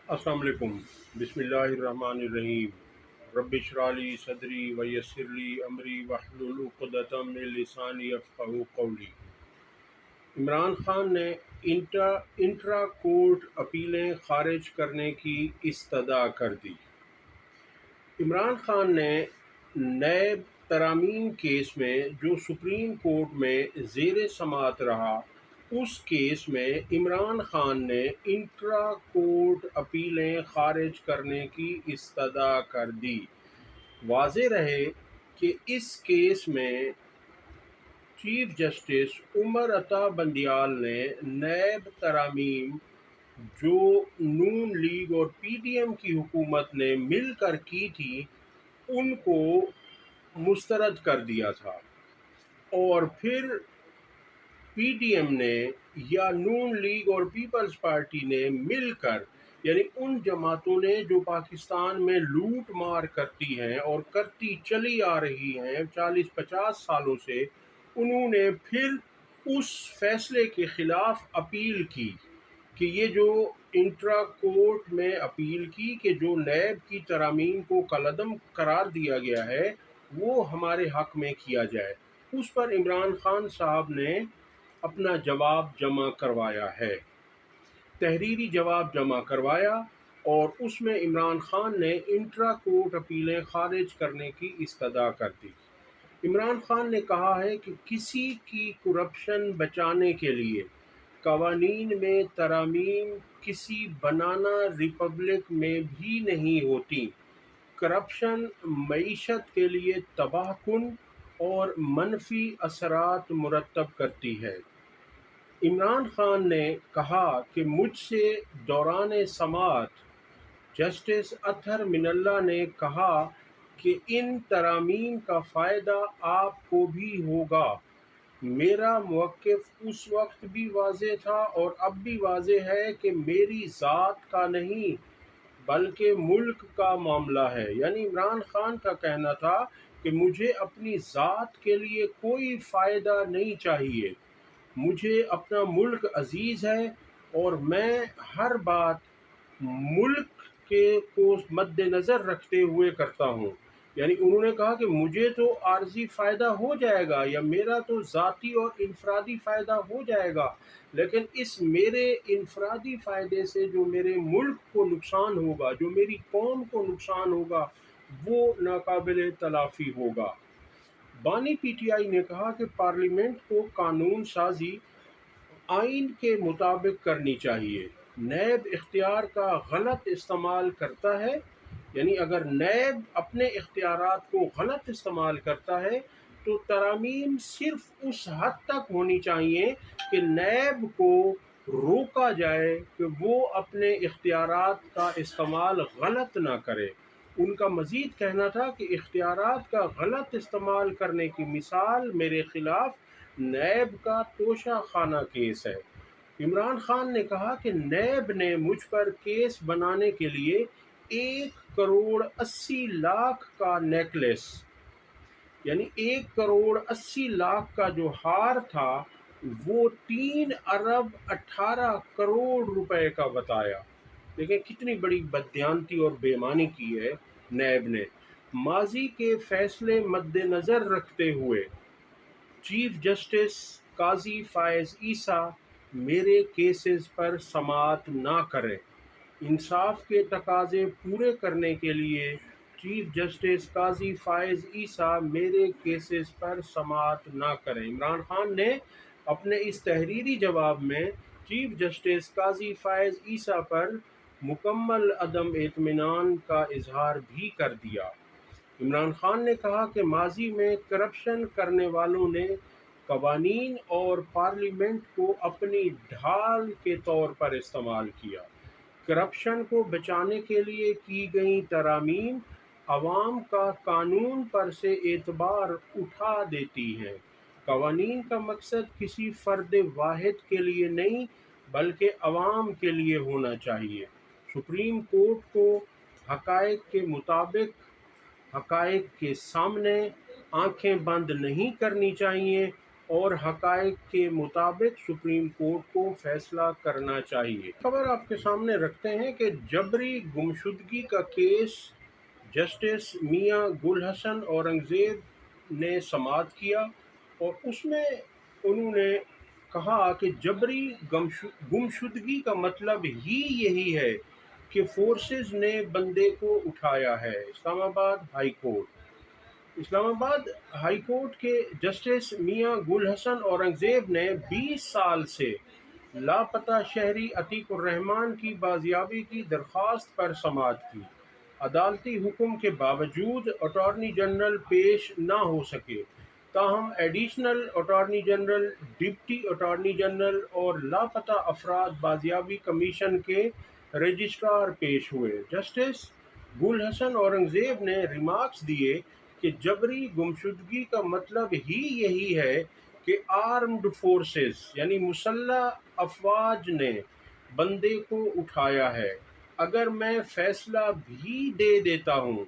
अस्सलाम वालेकुम। बिस्मिल्लाहिर्रहमानिर्रहीम। रब्बि इश्रह ली सदरी व यस्सिर ली अमरी वहलुल उक़दतम मिन लिसानी यफ़क़हू क़ौली। इमरान खान ने इंट्रा कोर्ट अपीलें खारिज करने की इस्तदा कर दी। इमरान खान ने नैब तरामीम केस में जो सुप्रीम कोर्ट में ज़ेर समाअत रहा, उस केस में इमरान खान ने इंट्रा कोर्ट अपीलें खारिज करने की इस्तदा कर दी। वाज़ेह रहे कि इस केस में चीफ जस्टिस उमर अता बंदियाल ने नैब तरामीम जो नून लीग और पीडीएम की हुकूमत ने मिलकर की थी, उनको मुस्तरद कर दिया था। और फिर पीडीएम ने या नून लीग और पीपल्स पार्टी ने मिलकर, यानी उन जमातों ने जो पाकिस्तान में लूट मार करती हैं और करती चली आ रही हैं 40-50 सालों से, उन्होंने फिर उस फैसले के ख़िलाफ़ अपील की कि ये जो इंट्रा कोर्ट में अपील की कि जो नैब की तरामीम को कलअदम करार दिया गया है वो हमारे हक़ में किया जाए। उस पर इमरान खान साहब ने अपना जवाब जमा करवाया है, तहरीरी जवाब जमा करवाया, और उसमें इमरान खान ने इंट्रा कोर्ट अपीलें खारिज करने की इस्तदा कर दी। इमरान खान ने कहा है कि किसी की करप्शन बचाने के लिए कवानीन में तरामीम किसी बनाना रिपब्लिक में भी नहीं होती। करप्शन मईशत के लिए तबाहकुन और मनफी असरात मुरतब करती है। इमरान खान ने कहा कि मुझसे दौरान समाअत जस्टिस अतहर मिनल्ला ने कहा कि इन तरामीम का फ़ायदा आपको भी होगा। मेरा मौक़िफ़ उस वक्त भी वाज़ेह था और अब भी वाज़ेह है कि मेरी ज़ात का नहीं बल्कि मुल्क का मामला है। यानी इमरान खान का कहना था कि मुझे अपनी ज़ात के लिए कोई फ़ायदा नहीं चाहिए, मुझे अपना मुल्क अज़ीज़ है और मैं हर बात मुल्क के को मद्देनज़र रखते हुए करता हूँ। यानी उन्होंने कहा कि मुझे तो आर्जी फ़ायदा हो जाएगा या मेरा तो ज़ाती और इनफरादी फ़ायदा हो जाएगा, लेकिन इस मेरे इनफरादी फ़ायदे से जो मेरे मुल्क को नुकसान होगा, जो मेरी कौम को नुकसान होगा, वो नाकाबिल तलाफ़ी होगा। बानी पीटीआई ने कहा कि पार्लियामेंट को कानून साजी आइन के मुताबिक करनी चाहिए। नैब इख्तियार का गलत इस्तेमाल करता है, यानी अगर नैब अपने इख्तियारात को गलत इस्तेमाल करता है तो तरामीम सिर्फ उस हद तक होनी चाहिए कि नैब को रोका जाए कि वो अपने इख्तियारात का इस्तेमाल गलत ना करे। उनका मज़ीद कहना था कि इख्तियारात का गलत इस्तेमाल करने की मिसाल मेरे ख़िलाफ़ नैब का तोशा खाना केस है। इमरान खान ने कहा कि नैब ने मुझ पर केस बनाने के लिए 1 करोड़ 80 लाख का नेकलेस, यानी 1 करोड़ 80 लाख का जो हार था वो 3 अरब 18 करोड़ रुपए का बताया। देखिए कितनी बड़ी बददियानती और बेईमानी की है नैब ने। माजी के फैसले मद्देनज़र रखते हुए चीफ जस्टिस काजी फ़ायज़ ईसा मेरे केसेस पर समाअत ना करें। इंसाफ के तकाज़े पूरे करने के लिए चीफ जस्टिस काजी फ़ायज़ ईसा मेरे केसेस पर समाअत ना करें। इमरान खान ने अपने इस तहरीरी जवाब में चीफ जस्टिस काजी फ़ायज़ ईसा पर मुकम्मल अदम इत्मीनान का इजहार भी कर दिया। इमरान खान ने कहा कि माजी में करप्शन करने वालों ने कवानीन और पार्लियामेंट को अपनी ढाल के तौर पर इस्तेमाल किया। करप्शन को बचाने के लिए की गई तरामीम अवाम का कानून पर से एतबार उठा देती हैं। कवानीन का मकसद किसी फ़र्द वाहिद के लिए नहीं बल्कि अवाम के लिए होना चाहिए। सुप्रीम कोर्ट को हक़ाइक़ के मुताबिक हक़ाइक़ के सामने आंखें बंद नहीं करनी चाहिए اور حقائق کے مطابق سپریم کورٹ کو فیصلہ کرنا چاہیے۔ خبر آپ کے سامنے رکھتے ہیں کہ جبری گمشدگی کا کیس جسٹس میاں گل حسن اورنگزیب نے سماعت کیا، اور اس میں انہوں نے کہا کہ جبری گمشدگی کا مطلب ہی یہی ہے کہ فورسز نے بندے کو اٹھایا ہے۔ اسلام آباد ہائی کورٹ کے جسٹس میاں گل حسن اورنگزیب نے 20 سال سے لاپتہ شہری عتیق الرحمان کی بازیابی کی درخواست پر سماعت کی۔ عدالتی حکم کے باوجود اٹارنی جنرل پیش نہ ہو سکے، تاہم additional attorney general, deputy attorney general اور لاپتہ افراد بازیابی کمیشن کے رجسٹرار پیش ہوئے۔ جسٹس گل حسن اورنگزیب نے ریمارکس دیے کہ جبری گمشدگی کا مطلب ہی یہی ہے کہ آرمڈ فورسز یعنی مسلح افواج نے بندے کو اٹھایا ہے۔ اگر میں فیصلہ بھی دے دیتا ہوں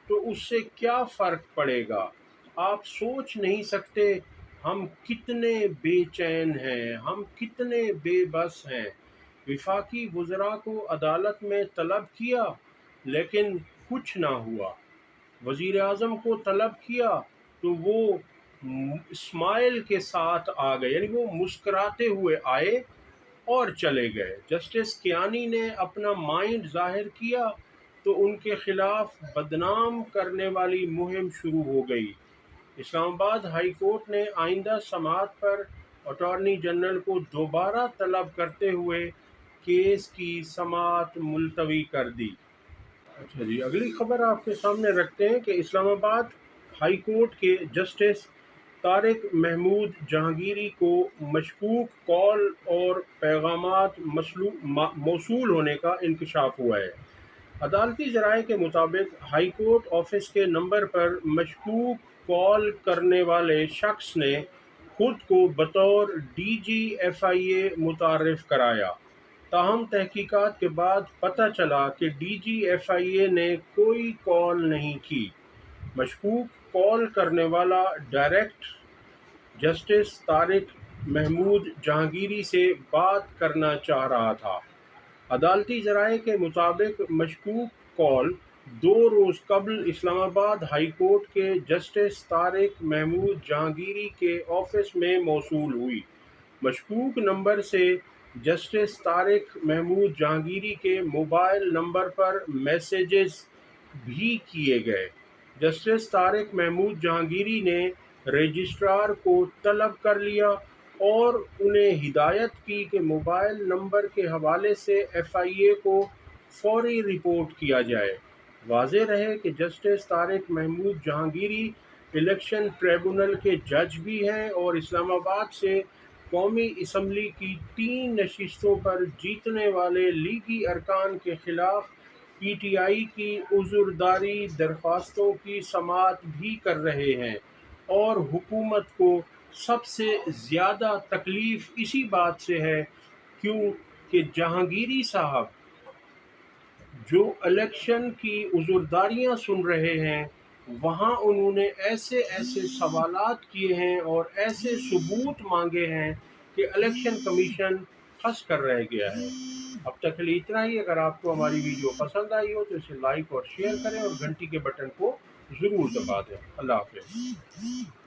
تو اس سے کیا فرق پڑے گا؟ آپ سوچ نہیں سکتے ہم کتنے بے چین ہیں، ہم کتنے بے بس ہیں۔ وفاقی وزراء کو عدالت میں طلب کیا لیکن کچھ نہ ہوا، وزیر اعظم کو طلب کیا تو وہ اسمائل کے ساتھ آ گئے، یعنی وہ مسکراتے ہوئے آئے اور چلے گئے۔ جسٹس کیانی نے اپنا مائنڈ ظاہر کیا تو ان کے خلاف بدنام کرنے والی مہم شروع ہو گئی۔ اسلام آباد ہائی کورٹ نے آئندہ سماعت پر اٹارنی جنرل کو دوبارہ طلب کرتے ہوئے کیس کی سماعت ملتوی کر دی۔ اچھا جی، اگلی خبر آپ کے سامنے رکھتے ہیں کہ اسلام آباد ہائی کورٹ کے جسٹس طارق محمود جہانگیری کو مشکوک کال اور پیغامات موصول ہونے کا انکشاف ہوا ہے۔ عدالتی ذرائع کے مطابق ہائی کورٹ آفس کے نمبر پر مشکوک کال کرنے والے شخص نے خود کو بطور ڈی جی ایف آئی اے متعارف کرایا، تاہم تحقیقات کے بعد پتہ چلا کہ ڈی جی ایف آئی اے نے کوئی کال نہیں کی۔ مشکوک کال کرنے والا ڈائریکٹ جسٹس طارق محمود جہانگیری سے بات کرنا چاہ رہا تھا۔ عدالتی ذرائع کے مطابق مشکوک کال 2 روز قبل اسلام آباد ہائی کورٹ کے جسٹس طارق محمود جہانگیری کے آفس میں موصول ہوئی۔ مشکوک نمبر سے جسٹس طارق محمود جہانگیری کے موبائل نمبر پر میسیجز بھی کیے گئے۔ جسٹس طارق محمود جہانگیری نے رجسٹرار کو طلب کر لیا اور انہیں ہدایت کی کہ موبائل نمبر کے حوالے سے ایف آئی اے کو فوری رپورٹ کیا جائے۔ واضح رہے کہ justice Tariq Mahmood Jahangiri election tribunal کے جج بھی ہیں اور اسلام آباد سے قومی اسمبلی کی 3 نشستوں پر جیتنے والے لیگی ارکان کے خلاف پی ٹی آئی کی عذرداری درخواستوں کی سماعت بھی کر رہے ہیں، اور حکومت کو سب سے زیادہ تکلیف اسی بات سے ہے کہ جہانگیری صاحب جو الیکشن کی عذرداریاں سن رہے ہیں، وہاں انہوں نے ایسے سوالات کیے ہیں اور ایسے ثبوت مانگے ہیں کہ الیکشن کمیشن پھنس کر رہ گیا ہے۔ اب تک کے لیے اتنا ہی۔ اگر آپ کو ہماری ویڈیو پسند آئی ہو تو اسے لائک اور شیئر کریں اور گھنٹی کے بٹن کو ضرور دبا دیں۔ اللہ حافظ۔